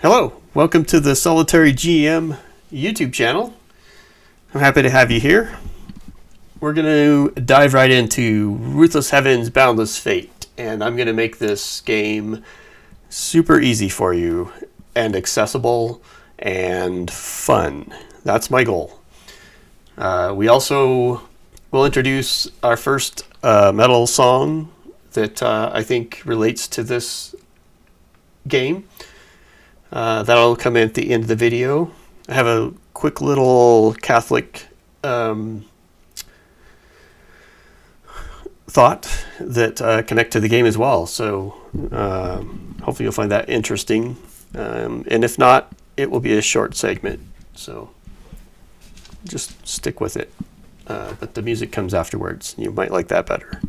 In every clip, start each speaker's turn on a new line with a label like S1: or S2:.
S1: Hello, welcome to the SolitaryGM YouTube channel. I'm happy to have you here. We're going to dive right into Ruthless Heavens Boundless Fate, and I'm going to make this game super easy for you and accessible and fun. That's my goal. We also will introduce our first metal song that I think relates to this game. That'll come in at the end of the video. I have a quick little Catholic thought that connect to the game as well. So hopefully you'll find that interesting. And if not, it will be a short segment. So just stick with it. But the music comes afterwards. You might like that better.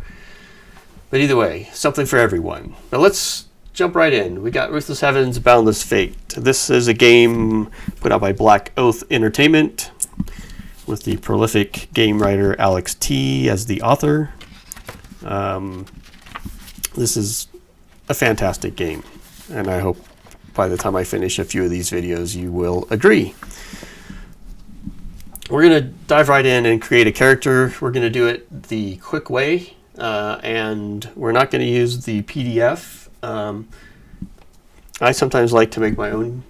S1: But either way, something for everyone. Now let's jump right in. We got Ruthless Heavens Boundless Fate. This is a game put out by Black Oath Entertainment with the prolific game writer Alex T as the author. This is a fantastic game, and I hope by the time I finish a few of these videos you will agree. We're going to dive right in and create a character. We're going to do it the quick way, and we're not going to use the PDF. I sometimes like to make my own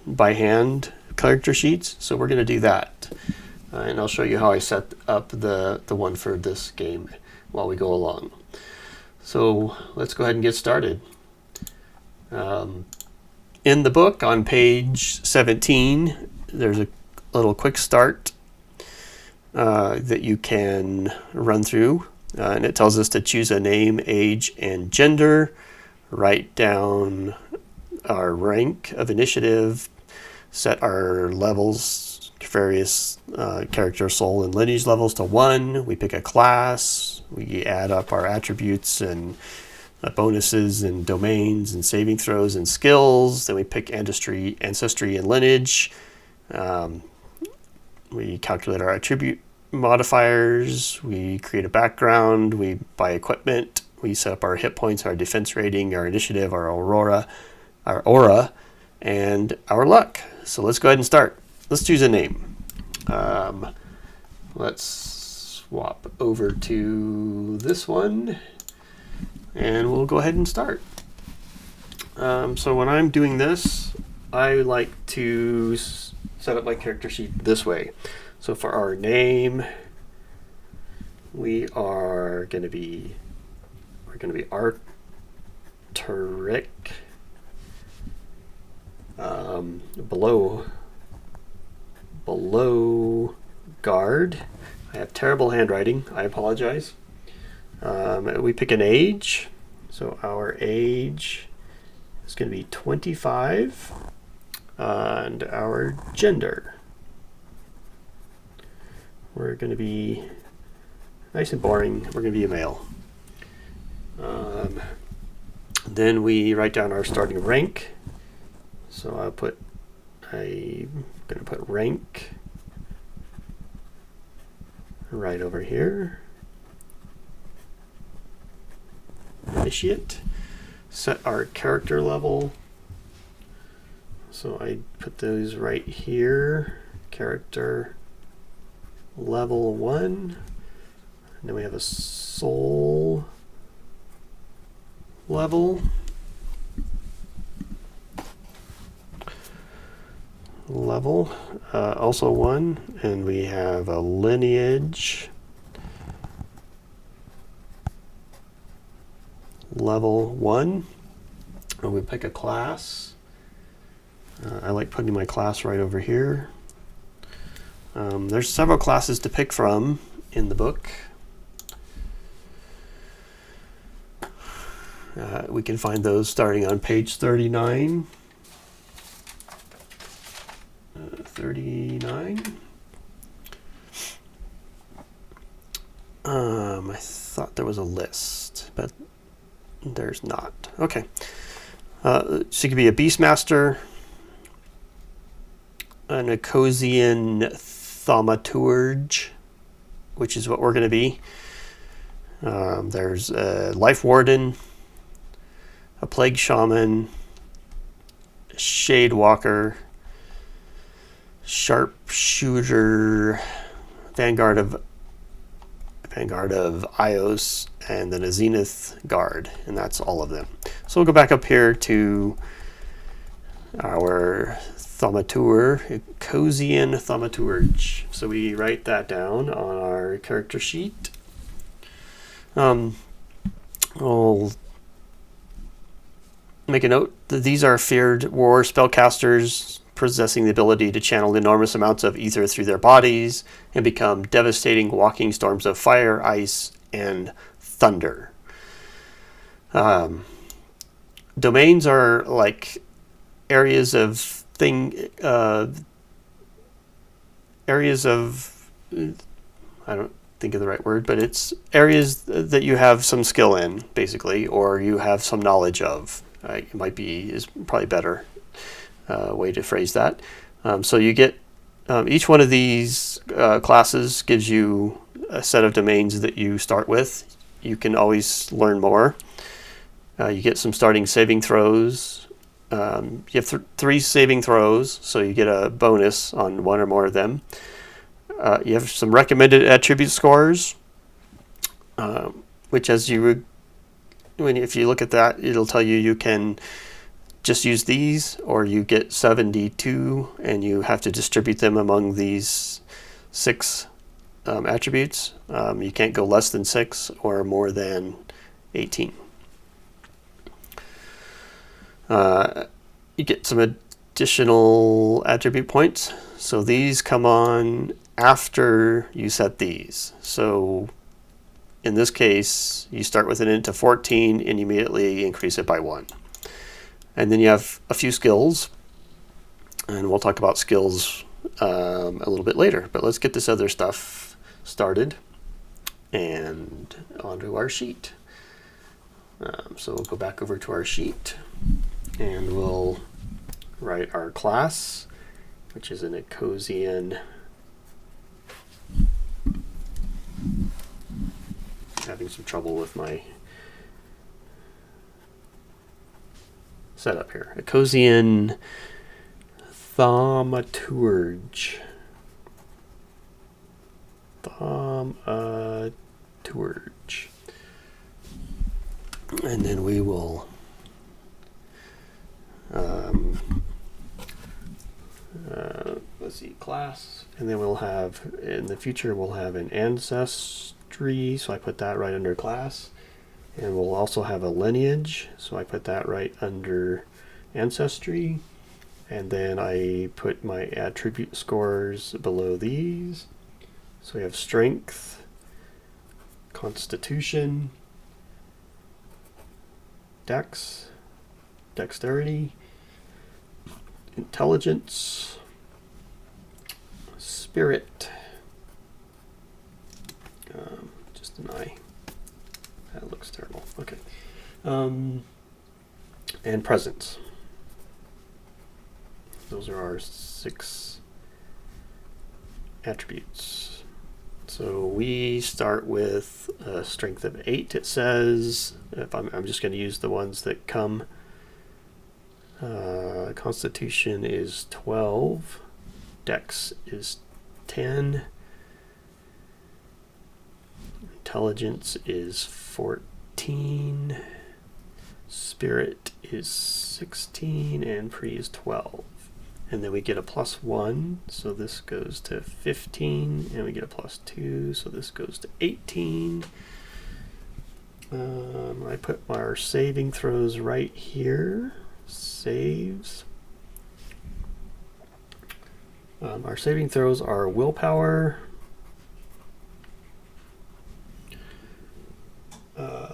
S1: by hand character sheets, so we're going to do that. And I'll show you how I set up the one for this game while we go along. So let's go ahead and get started. In the book on page 17, there's a little quick start that you can run through. And it tells us to choose a name, age, and gender, write down our rank of initiative, set our levels, various character, soul, and lineage levels to 1. We pick a class, we add up our attributes and bonuses and domains and saving throws and skills. Then we pick ancestry and lineage. We calculate our attribute modifiers, we create a background, we buy equipment, we set up our hit points, our defense rating, our initiative, our aura, and our luck. So let's go ahead and start. Let's choose a name. Let's swap over to this one, and we'll go ahead and start. So when I'm doing this, I like to set up my character sheet this way. So for our name, we're going to be Arcturic. Below guard. I have terrible handwriting. I apologize. We pick an age. So our age is going to be 25, and our gender. We're going to be nice and boring. We're going to be a male. Then we write down our starting rank. So I'm going to put rank right over here. Initiate. Set our character level. So I put those right here. Character level 1, and then we have a soul level, also 1, and we have a lineage level 1, and we pick a class. I like putting my class right over here. There's several classes to pick from in the book. We can find those starting on page 39. 39. I thought there was a list, but there's not. Okay. So you could be a Beastmaster, an Ecosian Thaumaturge, which is what we're going to be. There's a Life Warden, a Plague Shaman, Shade Walker, Sharpshooter, Vanguard of Ios, and then a Zenith Guard, and that's all of them. So we'll go back up here to our thaumaturge, Ecosian thaumaturge. So we write that down on our character sheet. We'll make a note that these are feared war spellcasters possessing the ability to channel enormous amounts of ether through their bodies and become devastating walking storms of fire, ice, and thunder. Domains are like areas of I don't think of the right word, but it's areas that you have some skill in, basically, or you have some knowledge of. It might be is probably better way to phrase that. So you get each one of these classes gives you a set of domains that you start with. You can always learn more. You get some starting saving throws. You have 3 saving throws, so you get a bonus on 1 or more of them. You have some recommended attribute scores, which if you look at that, it'll tell you you can just use these, or you get 72 and you have to distribute them among these 6 attributes. You can't go less than 6 or more than 18. You get some additional attribute points. So these come on after you set these. So in this case, you start with an int of 14 and immediately increase it by 1. And then you have a few skills, and we'll talk about skills a little bit later. But let's get this other stuff started and onto our sheet. So we'll go back over to our sheet, and we'll write our class, which is an Ecosian. Having some trouble with my setup here. Ecosian thaumaturge. And then we will let's see, class, and then we'll have, in the future, we'll have an ancestry, so I put that right under class, and we'll also have a lineage, so I put that right under ancestry, and then I put my attribute scores below these. So we have strength, constitution, dex, dexterity, intelligence, spirit, just an I. That looks terrible. Okay. And presence. Those are our 6 attributes. So we start with a strength of 8. It says, if I'm just going to use the ones that come. Constitution is 12. Dex is 10. Intelligence is 14. Spirit is 16, and pre is 12. And then we get a +1, so this goes to 15, and we get a +2, so this goes to 18. I put our saving throws right here. Saves. Our saving throws are willpower,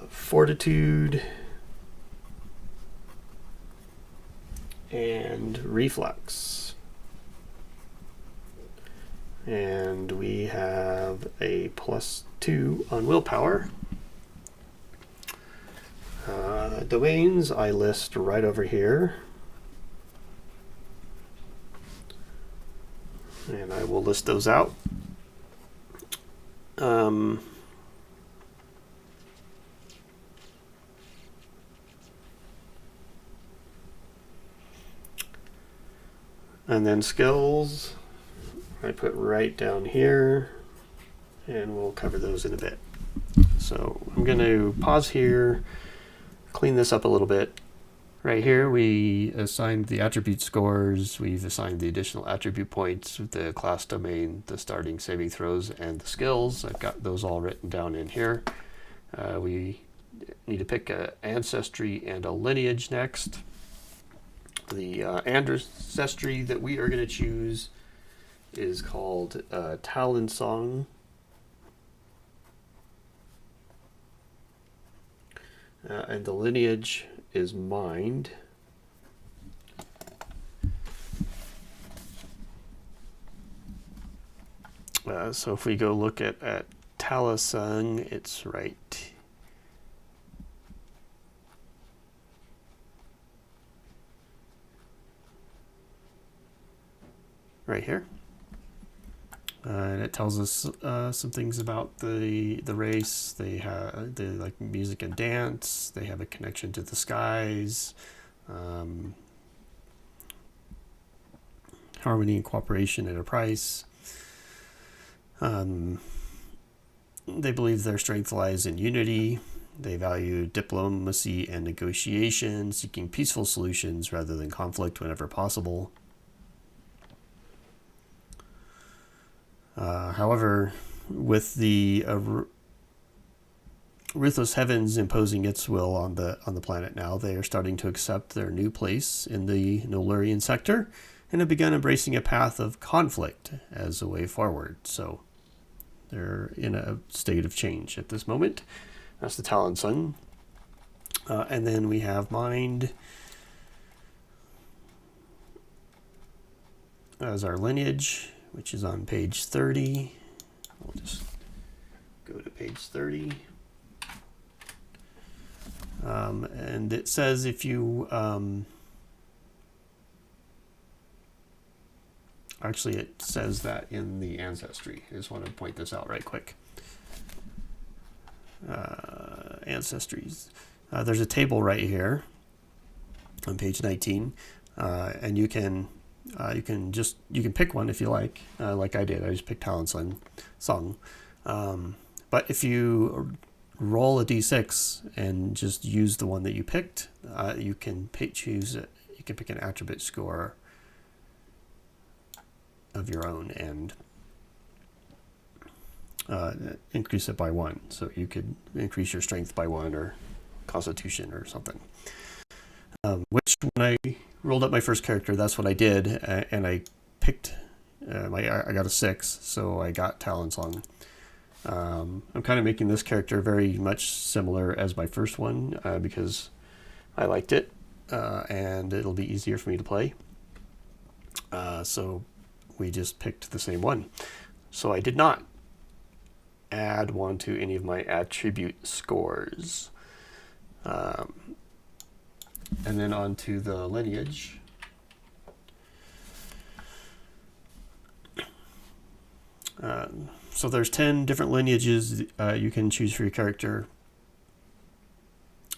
S1: fortitude, and reflex. And we have a +2 on willpower. Domains I list right over here. And I will list those out. And then skills, I put right down here, and we'll cover those in a bit. So I'm going to pause here, clean this up a little bit. Right here, we assigned the attribute scores. We've assigned the additional attribute points, the class domain, the starting saving throws, and the skills. I've got those all written down in here. We need to pick an ancestry and a lineage next. The ancestry that we are going to choose is called Talon Song. And the lineage is Mind. So if we go look at Talasung, it's right here. And it tells us some things about the race. They like music and dance. They have a connection to the skies, harmony and cooperation at a price. They believe their strength lies in unity. They value diplomacy and negotiation, seeking peaceful solutions rather than conflict whenever possible. However, with the Ruthless Heavens imposing its will on the planet now, they are starting to accept their new place in the Nolurian sector and have begun embracing a path of conflict as a way forward. So they're in a state of change at this moment. That's the Talon Sun. And then we have Mind as our lineage, which is on page 30. We'll just go to page 30. And it says if you, actually it says that in the ancestry. I just want to point this out right quick. Ancestries. There's a table right here on page 19, and you can pick one if you like I did. I just picked Talon Song. But if you roll a d6 and just use the one that you picked, you can pick an attribute score of your own and increase it by 1. So you could increase your strength by 1 or constitution or something. Which when I rolled up my first character, that's what I did, and I picked. I got a 6, so I got Talon Song. I'm kind of making this character very much similar as my first one because I liked it, and it'll be easier for me to play. So we just picked the same one. So I did not add one to any of my attribute scores. And then on to the lineage. So there's 10 different lineages you can choose for your character.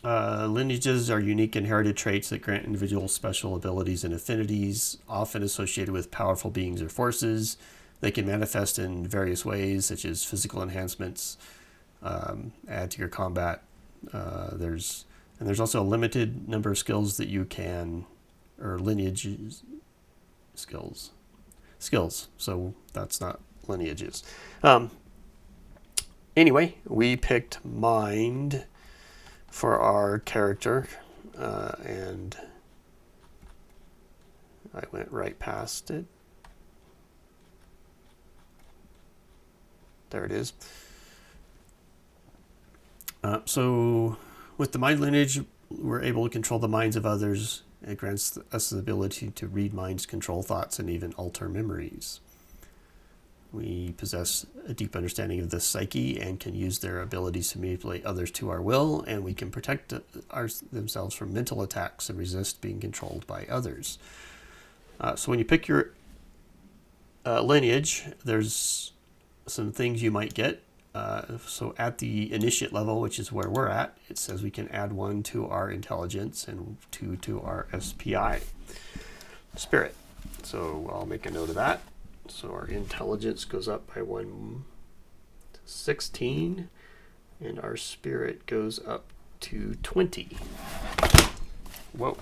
S1: Lineages are unique inherited traits that grant individuals special abilities and affinities, often associated with powerful beings or forces. They can manifest in various ways, such as physical enhancements, add to your combat. There's also a limited number of skills that you can, or lineage skills. So that's not lineages. Anyway, we picked Mind for our character, and I went right past it. There it is. So with the Mind lineage, we're able to control the minds of others. It grants us the ability to read minds, control thoughts, and even alter memories. We possess a deep understanding of the psyche and can use their abilities to manipulate others to our will, and we can protect themselves from mental attacks and resist being controlled by others. So when you pick your lineage, there's some things you might get. So at the initiate level, which is where we're at, it says we can add 1 to our intelligence and 2 to our SPI, spirit. So I'll make a note of that. So our intelligence goes up by 1 to 16, and our spirit goes up to 20. Whoa.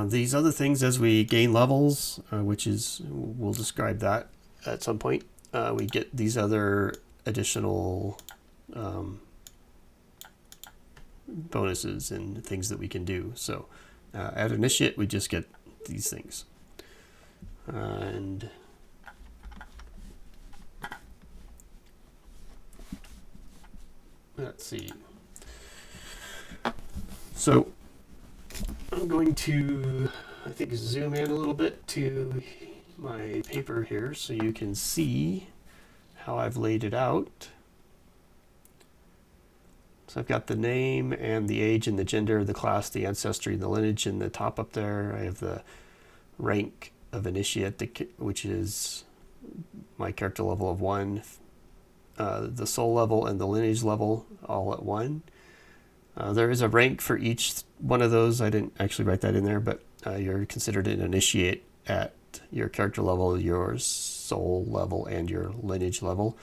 S1: These other things, as we gain levels, we'll describe that at some point, we get these other additional bonuses and things that we can do. So at Initiate, we just get these things. And let's see. So I'm going to, I think, zoom in a little bit to my paper here so you can see how I've laid it out. So I've got the name and the age and the gender, the class, the ancestry, the lineage in the top up there. I have the rank of Initiate, which is my character level of 1, the soul level and the lineage level all at 1. There is a rank for each one of those. I didn't actually write that in there, but you're considered an Initiate at your character level, your soul level, and your lineage level.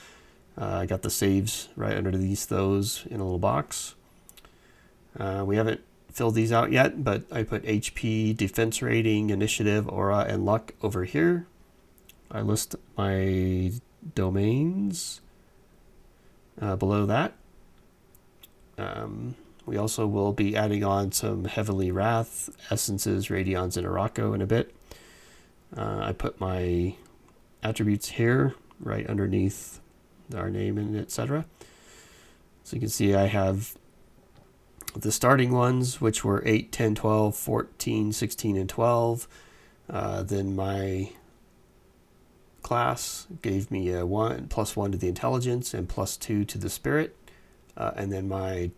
S1: I got the saves right underneath those in a little box. We haven't filled these out yet, but I put HP, defense rating, initiative, aura, and luck over here. I list my domains below that. We also will be adding on some Heavenly Wrath, Essences, Radions, and Araco in a bit. I put my attributes here, right underneath our name and etc. So you can see I have the starting ones, which were 8, 10, 12, 14, 16, and 12. Then my class gave me a +1 to the intelligence and +2 to the spirit. And then my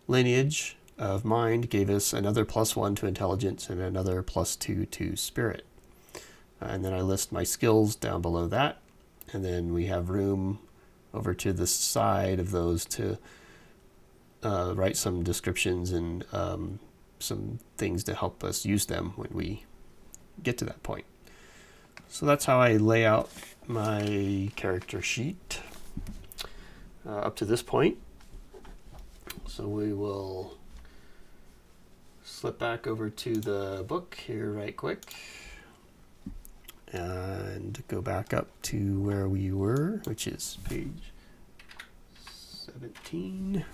S1: lineage of mind gave us another +1 to intelligence and another +2 to spirit. And then I list my skills down below that. And then we have room over to the side of those to write some descriptions and some things to help us use them when we get to that point. So that's how I lay out my character sheet up to this point. So we will slip back over to the book here right quick and go back up to where we were, which is page 17.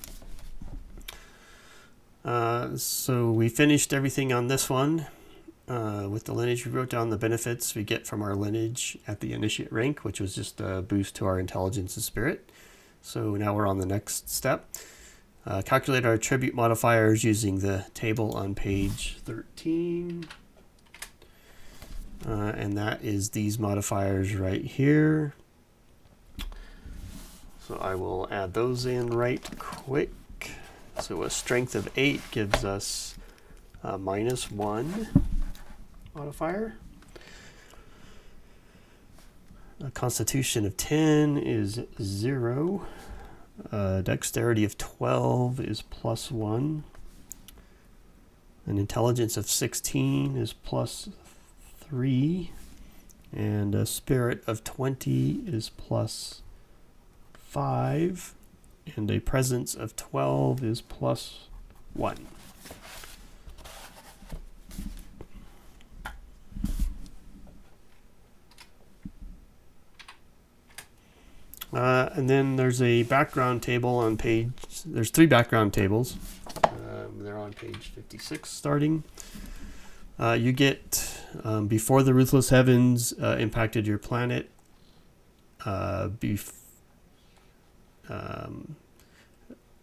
S1: So we finished everything on this one. With the lineage, we wrote down the benefits we get from our lineage at the Initiate rank, which was just a boost to our intelligence and spirit. So now we're on the next step. Calculate our attribute modifiers using the table on page 13. And that is these modifiers right here. So I will add those in right quick. So a strength of 8 gives us a -1 modifier. A constitution of 10 is 0. Dexterity of 12 is +1. An intelligence of 16 is +3. And a spirit of 20 is +5. And a presence of 12 is +1. And then there's a background table on page, there's 3 background tables. They're on page 56 starting. You get, before the Ruthless Heavens impacted your planet,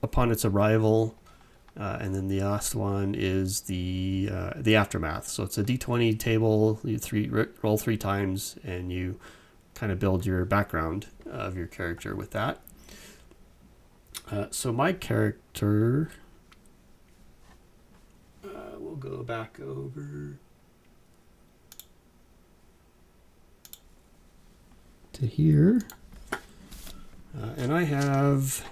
S1: upon its arrival, and then the last one is the aftermath. So it's a D20 table. You roll 3 times, and you kind of build your background of your character with that. So my character, we'll go back over to here, and I have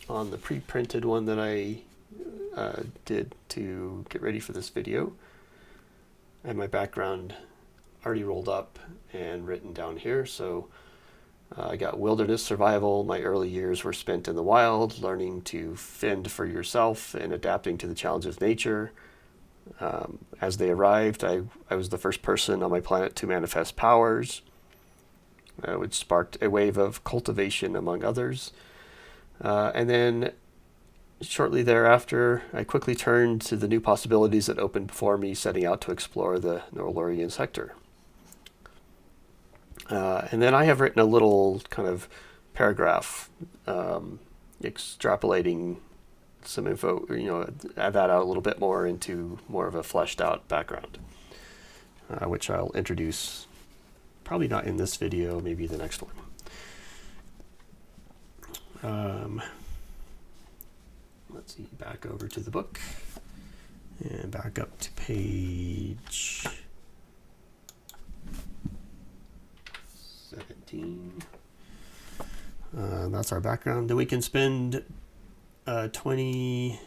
S1: on the pre-printed one that I did to get ready for this video. I have my background already rolled up and written down here. So I got wilderness survival. My early years were spent in the wild, learning to fend for yourself and adapting to the challenges of nature. As they arrived, I was the first person on my planet to manifest powers, which sparked a wave of cultivation among others. And then shortly thereafter, I quickly turned to the new possibilities that opened before me, setting out to explore the Norlorian sector. And then I have written a little kind of paragraph extrapolating some info, add that out a little bit more into more of a fleshed out background, which I'll introduce probably not in this video, maybe the next one. Let's see, back over to the book and back up to page 17. That's our background. Then we can spend 20,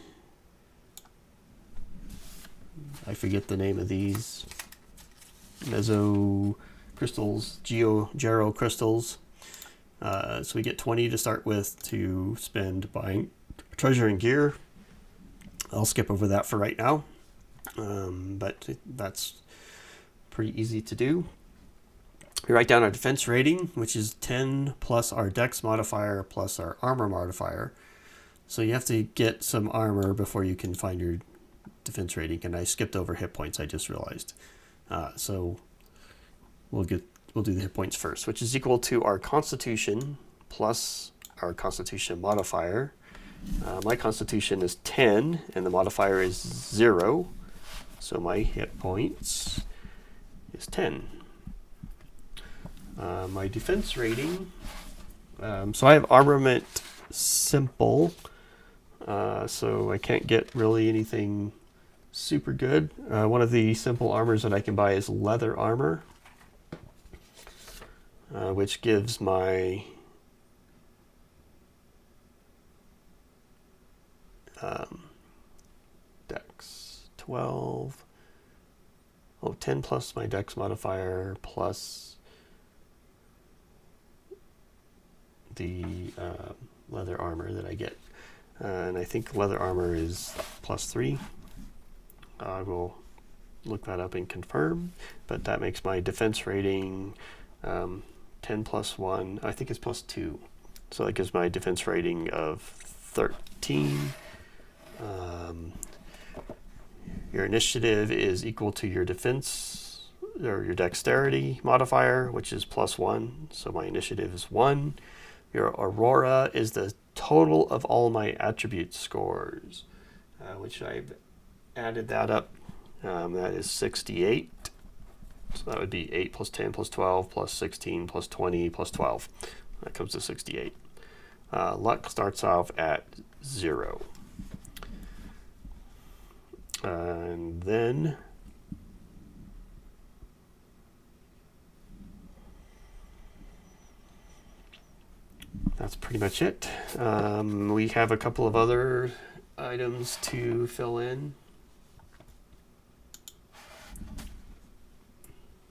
S1: I forget the name of these, meso crystals, gero crystals. So we get 20 to start with to spend buying treasure and gear. I'll skip over that for right now, but that's pretty easy to do. We write down our defense rating, which is 10 plus our dex modifier plus our armor modifier. So you have to get some armor before you can find your defense rating, and I skipped over hit points, I just realized. So we'll do the hit points first, which is equal to our constitution plus our constitution modifier. My constitution is 10 and the modifier is 0, so my hit points is 10. My defense rating, so I have armament simple, so I can't get really anything super good. One of the simple armors that I can buy is leather armor, which gives my dex 12, 10 plus my dex modifier plus the leather armor that I get. And I think leather armor is +3. I will look that up and confirm, but that makes my defense rating 10 plus 1, I think it's +2. So that gives my defense rating of 13. Your initiative is equal to your defense or your dexterity modifier, which is +1. So my initiative is 1. Your aurora is the total of all my attribute scores, which I've added that up. That is 68. So that would be 8 plus 10 plus 12 plus 16 plus 20 plus 12. That comes to 68. Luck starts off at 0. And then that's pretty much it. We have a couple of other items to fill in.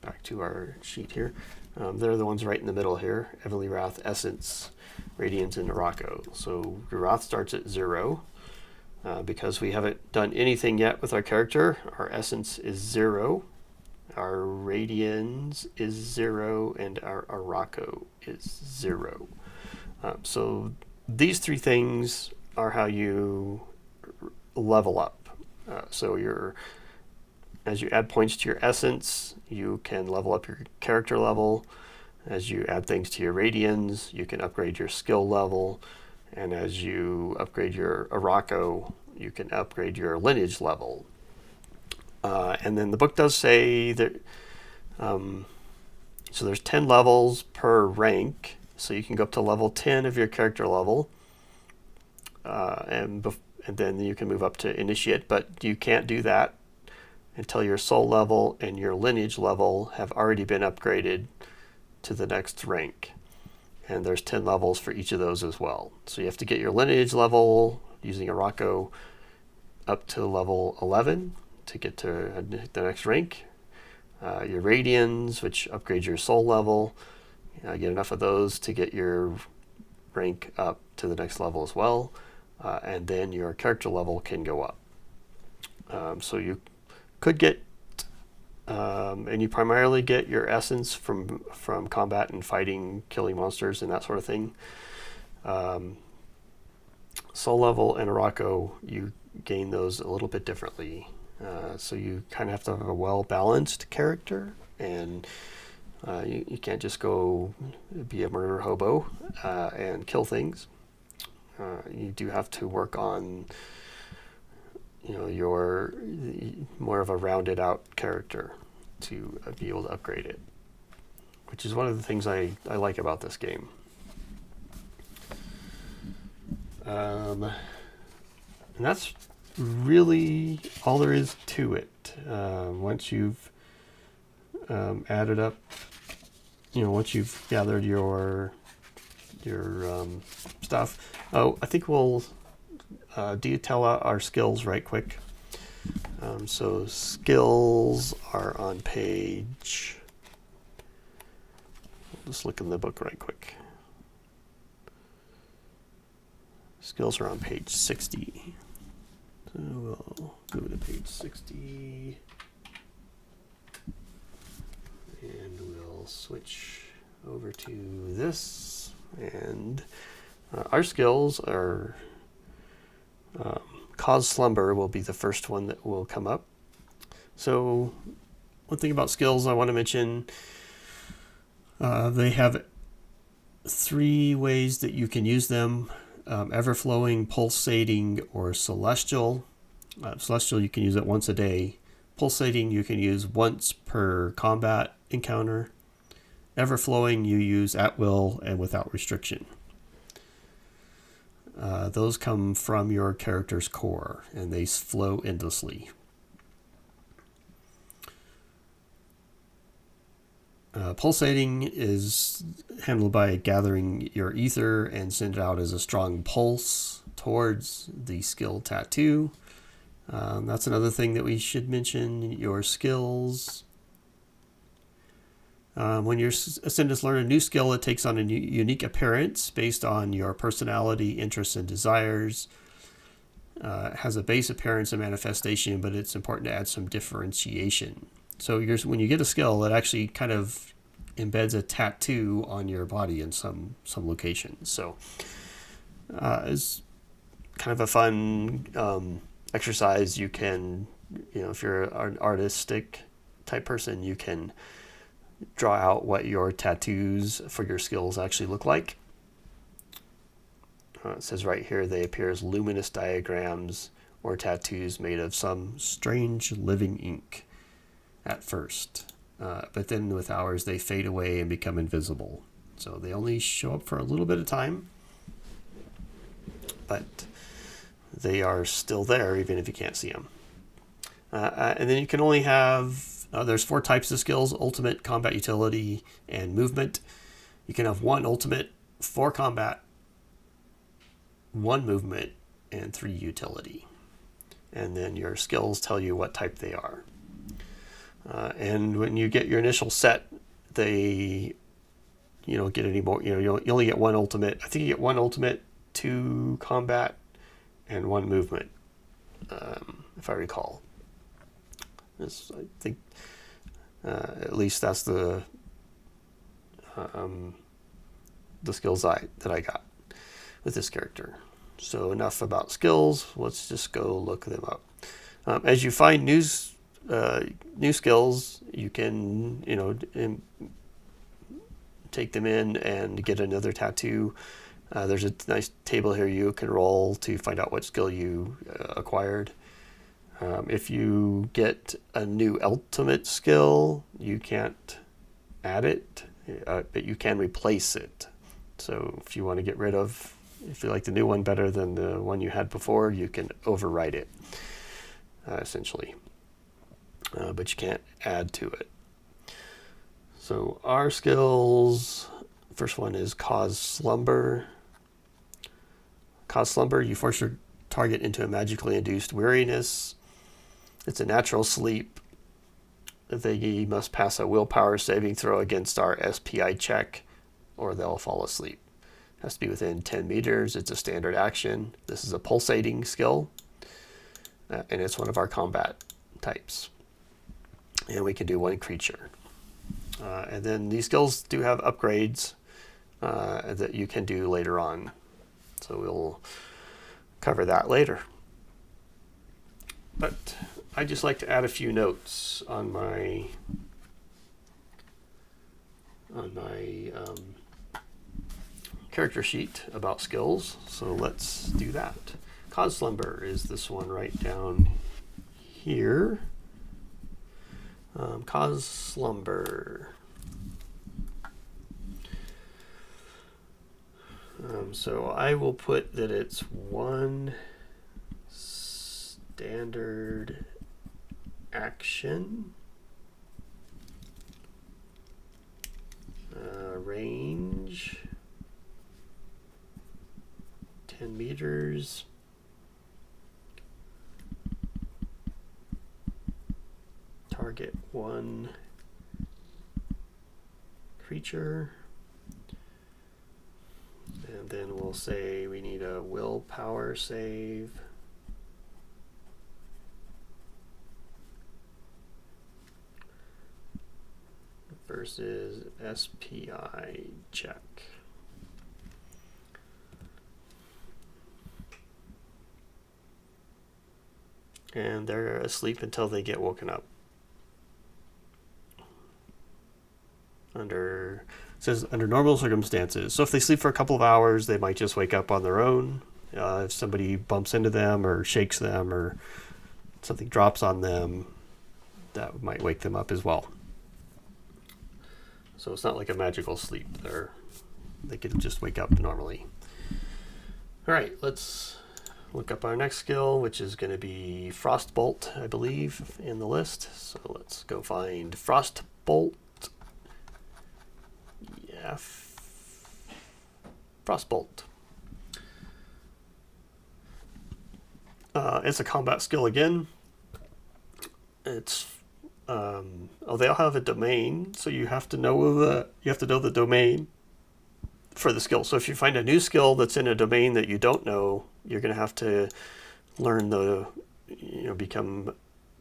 S1: Back to our sheet here. They're the ones right in the middle here. Heavenly Wrath, Essence, Radiance, and Morocco. So your Wrath starts at 0. Because we haven't done anything yet with our character, our Essence is 0. Our Radiance is 0, and our Morocco is 0. So these three things are how you level up. So as you add points to your Essence, you can level up your character level. As you add things to your Radiance, you can upgrade your skill level. And as you upgrade your Morocco, you can upgrade your lineage level. And then the book does say that, so there's 10 levels per rank. So you can go up to level 10 of your character level. And then you can move up to Initiate, but you can't do that until your soul level and your lineage level have already been upgraded to the next rank. and there's 10 levels for each of those as well. So you have to get your lineage level using a Rocco up to level 11 to get to the next rank. Your Radians, which upgrades your soul level, get enough of those to get your rank up to the next level as well, and then your character level can go up. So you could get, and you primarily get your essence from combat and fighting, killing monsters and that sort of thing. Soul level and Rocco, you gain those a little bit differently. So you kind of have to have a well-balanced character, and you can't just go be a murder hobo and kill things. You do have to work on, your more of a rounded out character to be able to upgrade it, which is one of the things I like about this game. And that's really all there is to it. Once you've added up, once you've gathered your stuff. Oh, I think we'll detail out our skills right quick. So skills are on page, I'll just look in the book right quick. Skills are on page 60. So we'll go to page 60 and we'll switch over to this, and our skills are cause slumber will be the first one that will come up. So one thing about skills I want to mention, they have 3 ways that you can use them: ever-flowing, pulsating, or celestial. Celestial you can use it once a day. Pulsating you can use once per combat encounter. Ever-flowing you use at will and without restriction. Those come from your character's core, and they flow endlessly. Pulsating is handled by gathering your ether and send it out as a strong pulse towards the skill tattoo. That's another thing that we should mention. Your skills. When your ascendants learn a new skill, it takes on a unique appearance based on your personality, interests, and desires. It has a base appearance and manifestation, but it's important to add some differentiation. So when you get a skill, it actually kind of embeds a tattoo on your body in some locations. So it's kind of a fun exercise. You can, if you're an artistic type person, you can draw out what your tattoos for your skills actually look like. It says right here they appear as luminous diagrams or tattoos made of some strange living ink at first. But then with hours they fade away and become invisible. So they only show up for a little bit of time, but they are still there even if you can't see them. And then you can only have there's 4 types of skills: ultimate, combat utility, and movement. You can have 1 ultimate, 4 combat, 1 movement, and 3 utility. And then your skills tell you what type they are. And when you get your initial set, you don't get any more. You only get 1 ultimate. I think you get 1 ultimate, 2 combat, and 1 movement, if I recall. I think at least that's the skills that I got with this character. So enough about skills. Let's just go look them up. As you find new skills, you can take them in and get another tattoo. There's a nice table here you can roll to find out what skill you acquired. If you get a new ultimate skill, you can't add it, but you can replace it. So if you want to get rid of, if you like the new one better than the one you had before, you can overwrite it, essentially. But you can't add to it. So our skills First one is Cause Slumber. Cause Slumber, you force your target into a magically induced weariness. It's a natural sleep. They must pass a willpower saving throw against our SPI check, or they'll fall asleep. It has to be within 10 meters. It's a standard action. This is a pulsating skill, and it's one of our combat types. And we can do one creature. And then these skills do have upgrades that you can do later on. So we'll cover that later. But I just like to add a few notes on my character sheet about skills. So let's do that. Cause Slumber is this one right down here. Cause Slumber. So I will put that it's one standard action, range 10 meters, target one creature, and then we'll say we need a willpower save. Versus SPI check. And they're asleep until they get woken up. It says under normal circumstances. So if they sleep for a couple of hours, they might just wake up on their own. If somebody bumps into them or shakes them or something drops on them, that might wake them up as well. So it's not like a magical sleep. They can just wake up normally. All right, let's look up our next skill, which is going to be Frostbolt, I believe, in the list. So let's go find Frostbolt. Yeah, Frostbolt. It's a combat skill again. It's they all have a domain, so you have to know the domain for the skill. So if you find a new skill that's in a domain that you don't know, you're going to have to learn you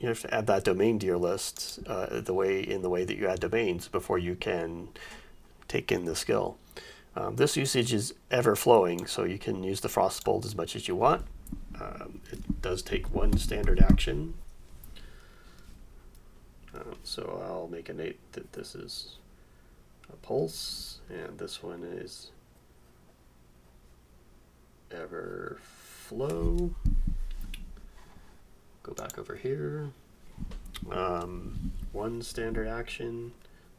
S1: have to add that domain to your list in the way that you add domains before you can take in the skill. This usage is ever flowing, so you can use the Frostbolt as much as you want. It does take one standard action. So I'll make a note that this is a pulse, and this one is ever flow. Go back over here. One standard action,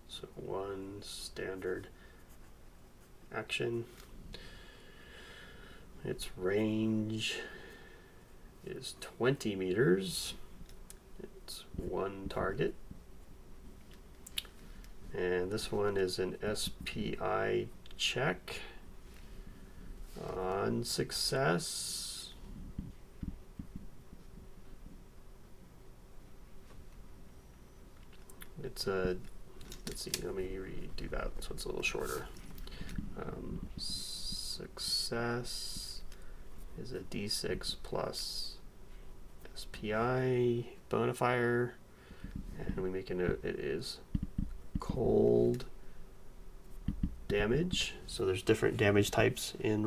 S1: so one standard action. Its range is 20 meters. It's one target. And this one is an SPI check. On success, it's a, let's see, let me redo that so it's a little shorter. Success is a D6 plus SPI bonifier, and we make a note it is cold damage. So there's different damage types in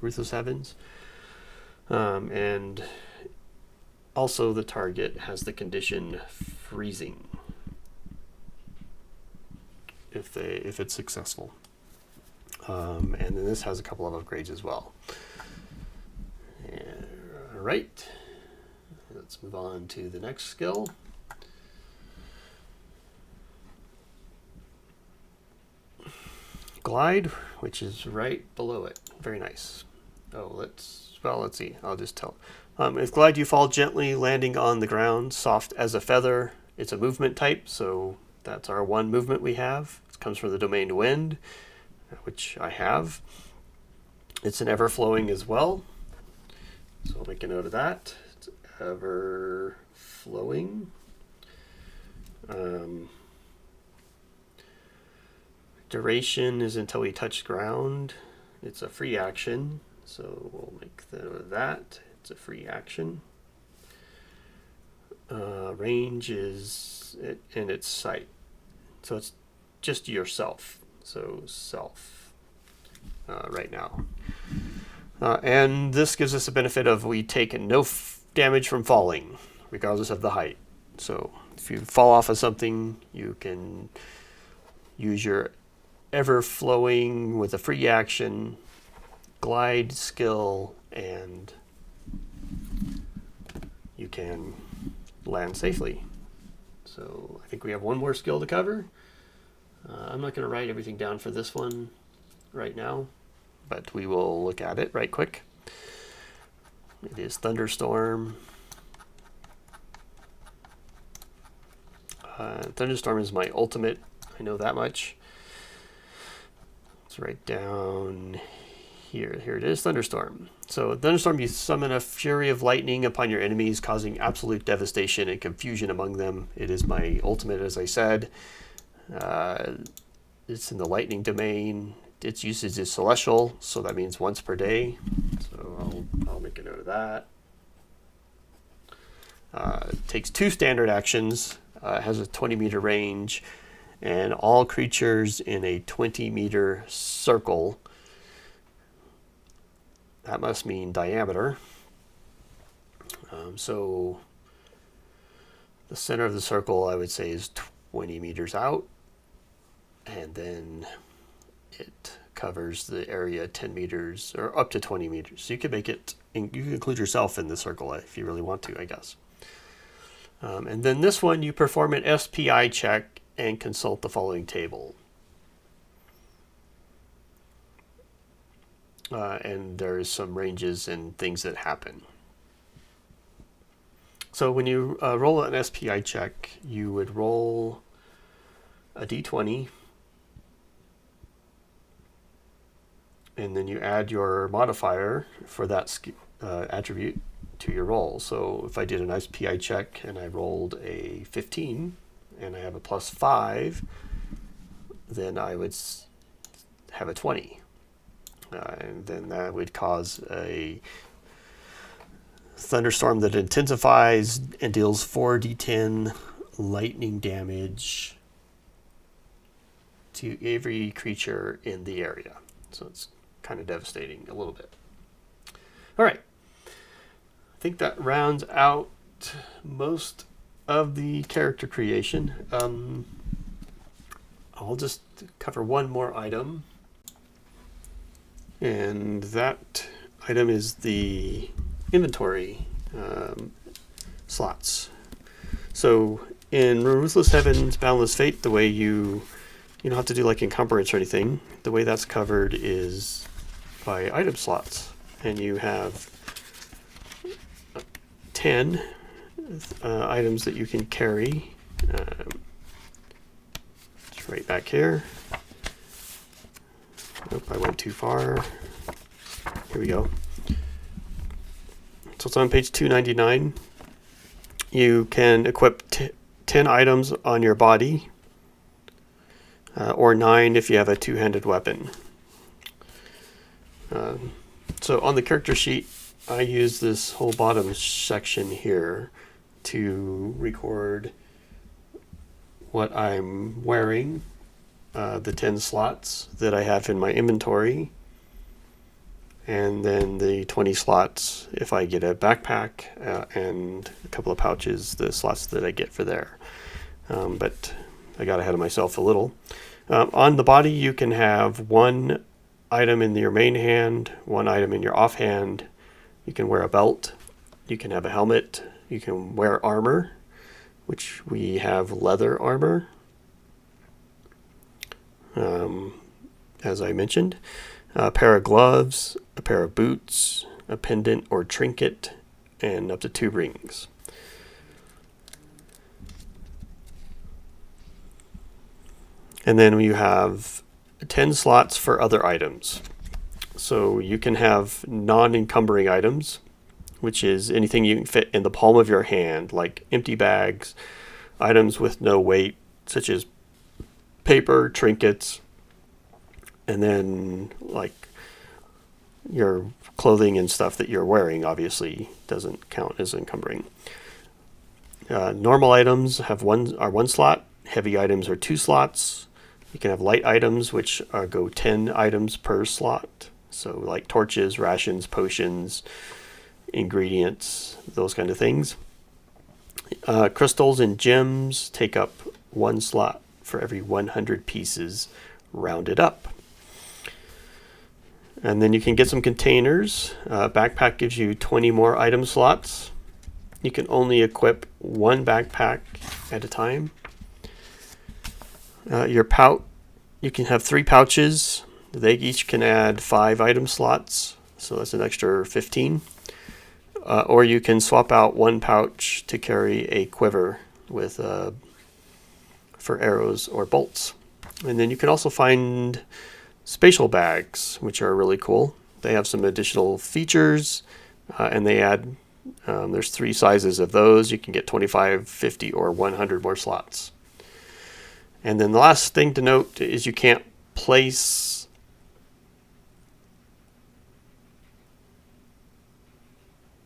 S1: Ruthless Heavens, and also the target has the condition freezing if it's successful, and then this has a couple of upgrades as well. All right, let's move on to the next skill. Glide, which is right below it. Very nice. Oh, let's see. I'll just tell. With Glide, you fall gently, landing on the ground, soft as a feather. It's a movement type, so that's our one movement we have. It's It comes from the domain wind, which I have. It's an ever-flowing as well, so I'll make a note of that. It's ever-flowing. Duration is until we touch ground. It's a free action, so we'll make note of that. It's a free action. Range is in its sight, so it's just yourself. So self right now. And this gives us a benefit of we take no damage from falling, regardless of the height. So if you fall off of something, you can use your ever-flowing with a free action, glide skill, and you can land safely. So I think we have one more skill to cover. I'm not going to write everything down for this one right now, but we will look at it right quick. It is Thunderstorm. Thunderstorm is my ultimate. I know that much. Let's write down here. Here it is, Thunderstorm. So Thunderstorm, you summon a fury of lightning upon your enemies, causing absolute devastation and confusion among them. It is my ultimate, as I said. It's in the lightning domain. Its usage is celestial, so that means once per day. So I'll make a note of that. It takes 2 standard actions. Has a 20-meter range, and all creatures in a 20-meter circle. That must mean diameter. So the center of the circle, I would say, is 20 meters out, and then it covers the area 10 meters or up to 20 meters. So you can make it, you can include yourself in the circle if you really want to, I guess. And then this one, you perform an SPI check and consult the following table. And there's some ranges and things that happen. So when you roll an SPI check, you would roll a d20, and then you add your modifier for that attribute to your roll. So if I did an SPI check and I rolled a 15 and I have a +5, then I would have a 20. And then that would cause a thunderstorm that intensifies and deals 4d10 lightning damage to every creature in the area. So it's kind of devastating a little bit. All right. I think that rounds out most of the character creation. I'll just cover one more item. And that item is the inventory slots. So in Ruthless Heavens Boundless Fate, the way you don't have to do like encumbrance or anything. The way that's covered is by item slots. And you have 10 items that you can carry. It's right back here. Nope, I went too far. Here we go. So it's on page 299. You can equip 10 items on your body, or 9 if you have a two-handed weapon. So on the character sheet, I use this whole bottom section here to record what I'm wearing, the 10 slots that I have in my inventory, and then the 20 slots if I get a backpack, and a couple of pouches, the slots that I get for there. But I got ahead of myself a little. On the body, you can have 1 item in your main hand, 1 item in your offhand. You can wear a belt. You can have a helmet. You can wear armor, which we have leather armor, as I mentioned. A pair of gloves, a pair of boots, a pendant or trinket, and up to 2 rings. And then you have 10 slots for other items. So you can have non-encumbering items, which is anything you can fit in the palm of your hand, like empty bags, items with no weight, such as paper, trinkets, and then like your clothing and stuff that you're wearing obviously doesn't count as encumbering. Normal items are one slot. Heavy items are 2 slots. You can have light items, which go 10 items per slot. So like torches, rations, potions, ingredients, those kind of things. Crystals and gems take up 1 slot for every 100 pieces rounded up. And then you can get some containers. Backpack gives you 20 more item slots. You can only equip 1 backpack at a time. Your pouch, you can have 3 pouches. They each can add 5 item slots, so that's an extra 15. Or you can swap out 1 pouch to carry a quiver with for arrows or bolts. And then you can also find spatial bags, which are really cool. They have some additional features, and they add, there's 3 sizes of those. You can get 25, 50, or 100 more slots. And then the last thing to note is you can't place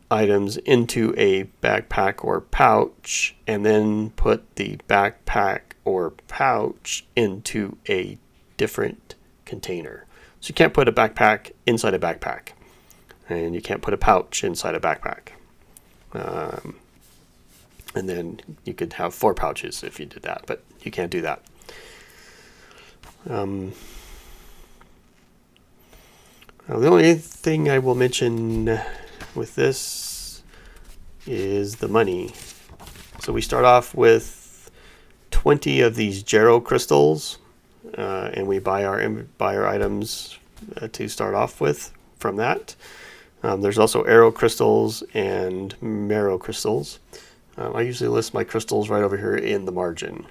S1: items into a backpack or pouch and then put the backpack or pouch into a different container. So you can't put a backpack inside a backpack, and you can't put a pouch inside a backpack. And then you could have 4 pouches if you did that, but you can't do that. The only thing I will mention with this is the money. So we start off with 20 of these Gero crystals, and we buy our items to start off with from that. There's also arrow crystals and marrow crystals. I usually list my crystals right over here in the margin.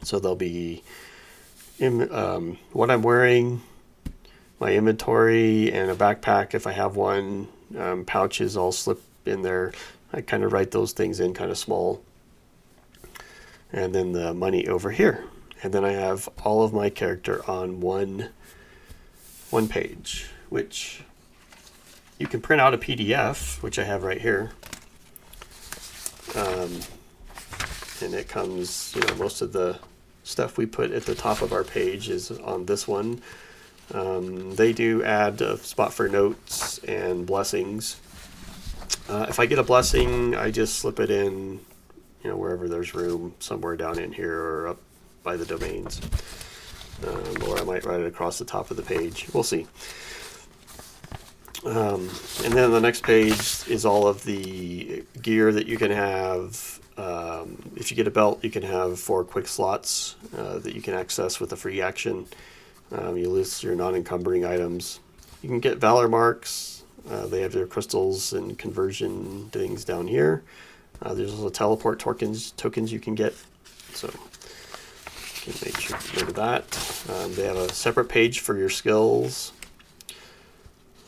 S1: So they'll be what I'm wearing, my inventory, and a backpack if I have one. Pouches all slip in there. I kind of write those things in kind of small. And then the money over here. And then I have all of my character on one page, which you can print out a PDF, which I have right here. And it comes, most of the stuff we put at the top of our page is on this one. They do add a spot for notes and blessings. If I get a blessing, I just slip it in, wherever there's room, somewhere down in here or up by the domains. Or I might write it across the top of the page. We'll see. And then the next page is all of the gear that you can have. If you get a belt, you can have 4 quick slots that you can access with a free action. You list your non-encumbering items. You can get Valor marks. They have their crystals and conversion things down here. There's also teleport tokens you can get. So you can make sure to go to that. They have a separate page for your skills.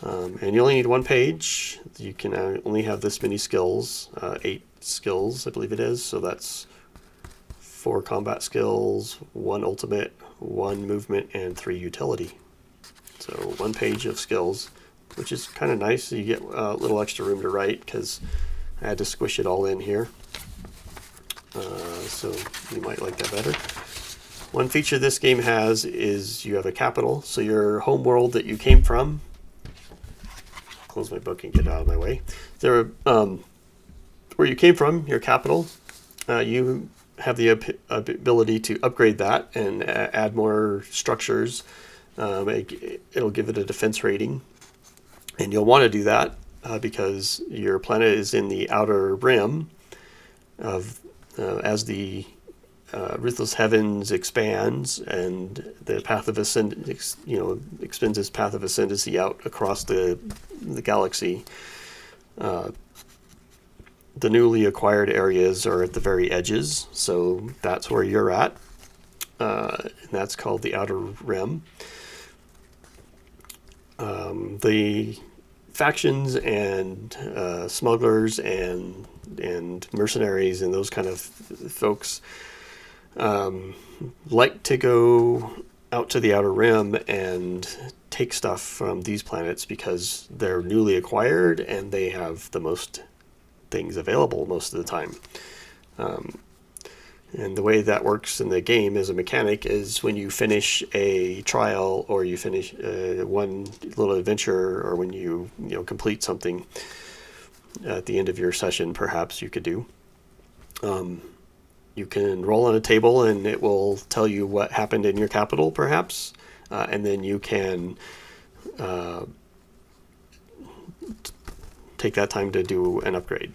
S1: And you only need 1 page. You can only have this many skills, 8 skills, I believe it is. So that's 4 combat skills, 1 ultimate, 1 movement, and 3 utility. So 1 page of skills, which is kind of nice. You get a little extra room to write because I had to squish it all in here. So you might like that better. One feature this game has is you have a capital. So your home world that you came from, close my book and get out of my way. There, where you came from, your capital, you have the ability to upgrade that and add more structures. It'll give it a defense rating, and you'll want to do that because your planet is in the outer rim of as the Ruthless Heavens expands and the path of extends its path of ascendancy out across the galaxy. The newly acquired areas are at the very edges, so that's where you're at. and that's called the Outer Rim. The factions and smugglers and mercenaries and those kind of folks like to go out to the Outer Rim and take stuff from these planets because they're newly acquired and they have the most things available most of the time. And the way that works in the game as a mechanic is when you finish a trial or you finish one little adventure, or when you complete something at the end of your session, perhaps you could do. You can roll on a table and it will tell you what happened in your capital, perhaps, and then you can take that time to do an upgrade.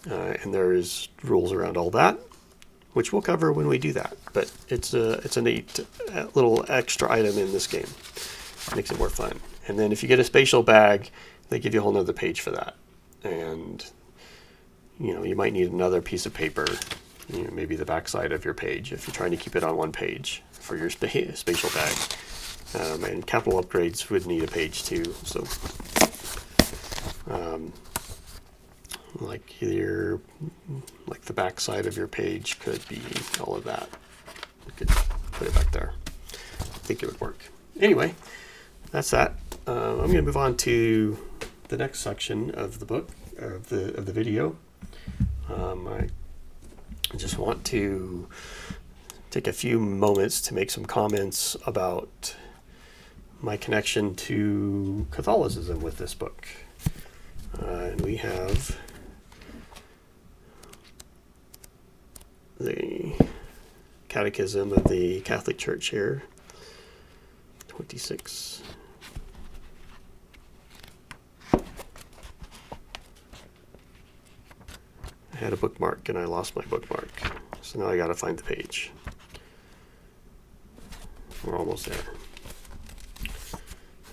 S1: And there's rules around all that, which we'll cover when we do that. But it's a neat little extra item in this game. Makes it more fun. And then if you get a spatial bag, they give you a whole nother page for that. And you might need another piece of paper, maybe the back side of your page if you're trying to keep it on one page for your spatial bag. And capital upgrades would need a page too. So like the back side of your page could be all of that. You could put it back there. I think it would work. Anyway, that's that. I'm going to move on to the next section of the book, of the video. I just want to take a few moments to make some comments about my connection to Catholicism with this book. And we have the Catechism of the Catholic Church here, 26. I had a bookmark and I lost my bookmark, so now I got to find the page. We're almost there.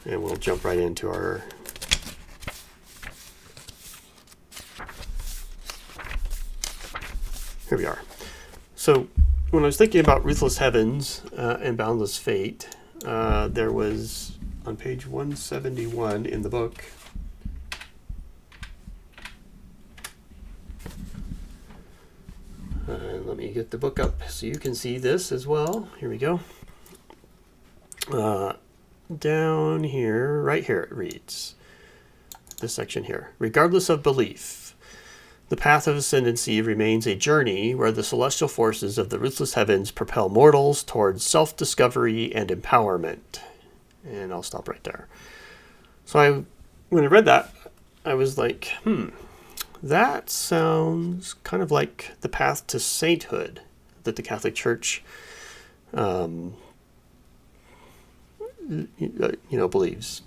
S1: And we'll jump right into our here we are. So when I was thinking about Ruthless Heavens and Boundless Fate, there was on page 171 in the book, let me get the book up so you can see this as well. Here we go. Down here, right here, it reads, this section here: regardless of belief, the path of ascendancy remains a journey where the celestial forces of the ruthless heavens propel mortals towards self-discovery and empowerment. And I'll stop right there. So when I read that, I was like, that sounds kind of like the path to sainthood that the Catholic Church believes.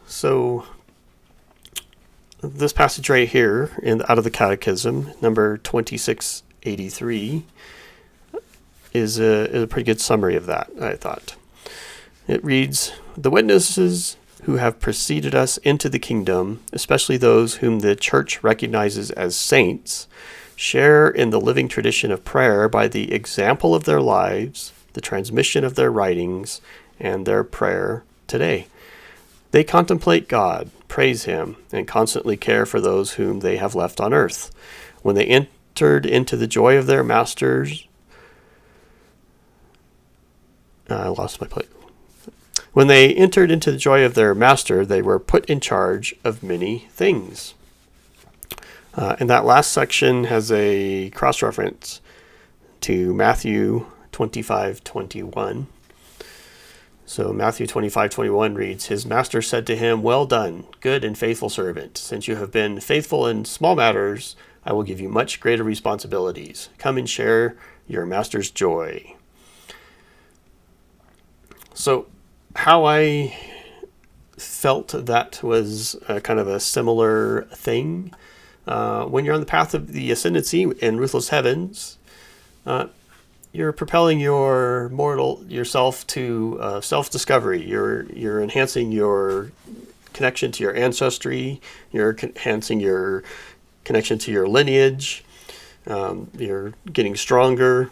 S1: So this passage right here out of the Catechism, number 2683, is a pretty good summary of that, I thought. It reads, "The witnesses who have preceded us into the kingdom, especially those whom the Church recognizes as saints, share in the living tradition of prayer by the example of their lives, the transmission of their writings, and their prayer today. They contemplate God, praise Him, and constantly care for those whom they have left on earth. When they entered into the joy of their masters, I lost my place. When they entered into the joy of their master, they were put in charge of many things." And that last section has a cross-reference to Matthew 25:21. So Matthew 25:21 reads, "His master said to him, 'Well done, good and faithful servant. Since you have been faithful in small matters, I will give you much greater responsibilities. Come and share your master's joy.'" So how I felt that was kind of a similar thing. When you're on the path of the ascendancy in Ruthless Heavens, you're propelling yourself to self-discovery. You're enhancing your connection to your ancestry. You're enhancing your connection to your lineage. You're getting stronger.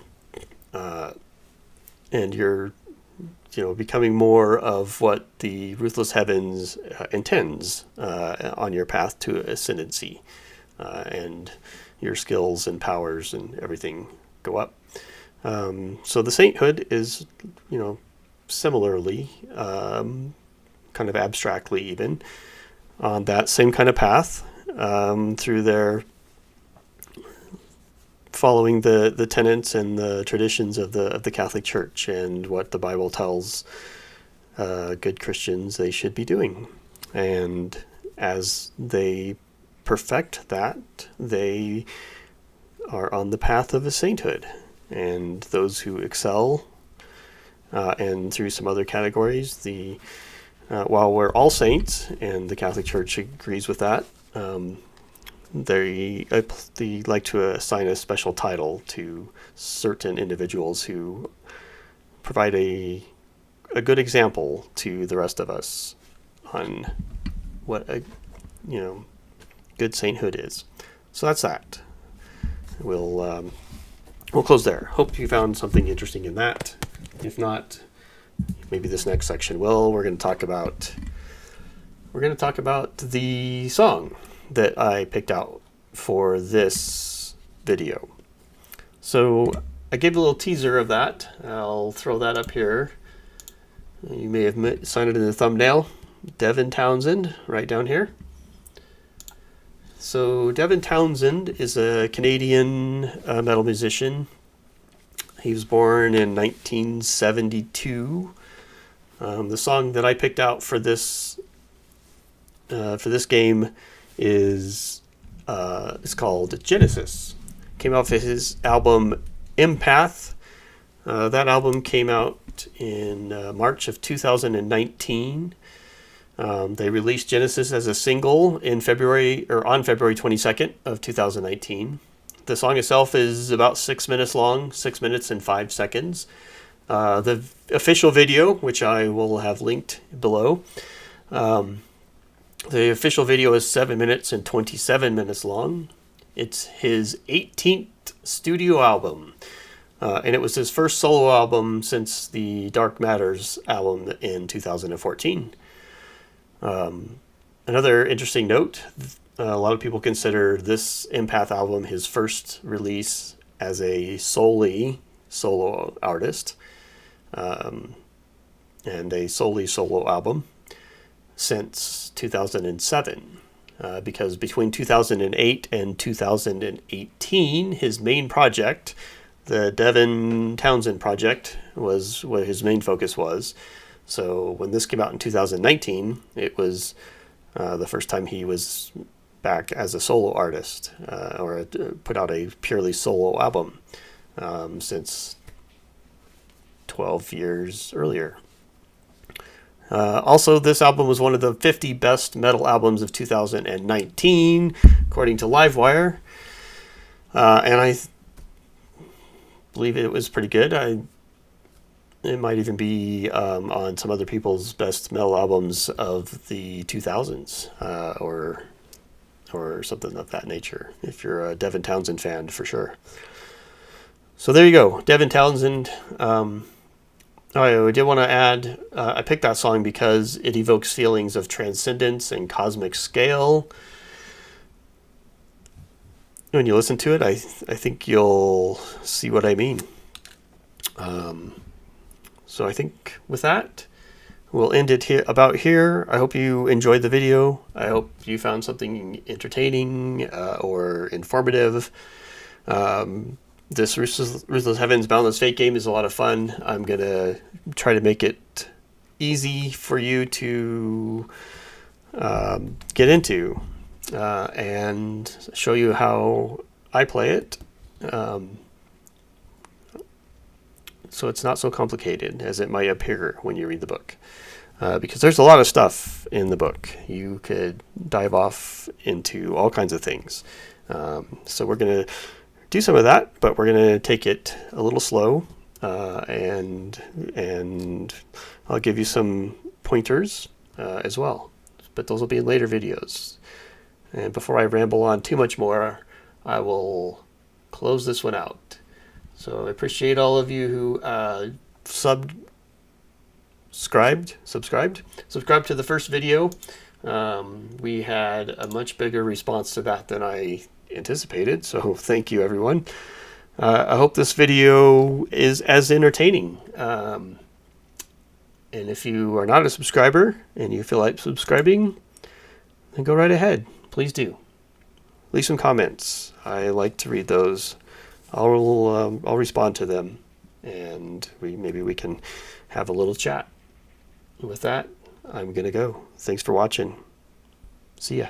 S1: and you're becoming more of what the Ruthless Heavens intends on your path to ascendancy, and your skills and powers and everything go up. So the Sainthood is, similarly, kind of abstractly even, on that same kind of path, through their following the tenets and the traditions of the Catholic Church and what the Bible tells good Christians they should be doing. And as they perfect that, they are on the path of a sainthood. And those who excel, and through some other categories, while we're all saints, and the Catholic Church agrees with that, they like to assign a special title to certain individuals who provide a good example to the rest of us on what a good sainthood is. So that's that. We'll close there. Hope you found something interesting in that. If not, maybe this next section will. We're going to talk about the song that I picked out for this video. So I gave a little teaser of that. I'll throw that up here. You may have seen it in the thumbnail. Devin Townsend, right down here. So Devin Townsend is a Canadian metal musician. He was born in 1972. The song that I picked out for this game is it's called Genesis. Came off of his album Empath. That album came out in March of 2019. They released Genesis as a single on February 22nd of 2019. The song itself is about 6 minutes long, 6 minutes and 5 seconds. The official video, which I will have linked below, the official video is 7 minutes and 27 minutes long. It's his 18th studio album, and it was his first solo album since the Dark Matters album in 2014. Another interesting note, a lot of people consider this Empath album his first release as a solely solo artist, and a solely solo album since 2007, because between 2008 and 2018, his main project, the Devin Townsend project, was what his main focus was. So when this came out in 2019, it was the first time he was back as a solo artist, or put out a purely solo album, since 12 years earlier. Also, this album was one of the 50 best metal albums of 2019, according to Livewire. And I believe it was pretty good. It might even be on some other people's best metal albums of the 2000s, or something of that nature, if you're a Devin Townsend fan, for sure. So there you go, Devin Townsend. I did want to add, I picked that song because it evokes feelings of transcendence and cosmic scale. When you listen to it, I think you'll see what I mean. So I think with that, we'll end it about here. I hope you enjoyed the video. I hope you found something entertaining or informative. This Ruthless Heavens Boundless Fate game is a lot of fun. I'm going to try to make it easy for you to get into, and show you how I play it. So it's not so complicated as it might appear when you read the book. Because there's a lot of stuff in the book. You could dive off into all kinds of things. So we're going to do some of that, but we're going to take it a little slow, and I'll give you some pointers as well. But those will be in later videos. And before I ramble on too much more, I will close this one out. So I appreciate all of you who subscribed to the first video. We had a much bigger response to that than I anticipated, so thank you everyone. I hope this video is as entertaining. And if you are not a subscriber and you feel like subscribing, then go right ahead. Please do. Leave some comments. I like to read those. I'll respond to them, and maybe we can have a little chat. With that, I'm gonna go. Thanks for watching. See ya.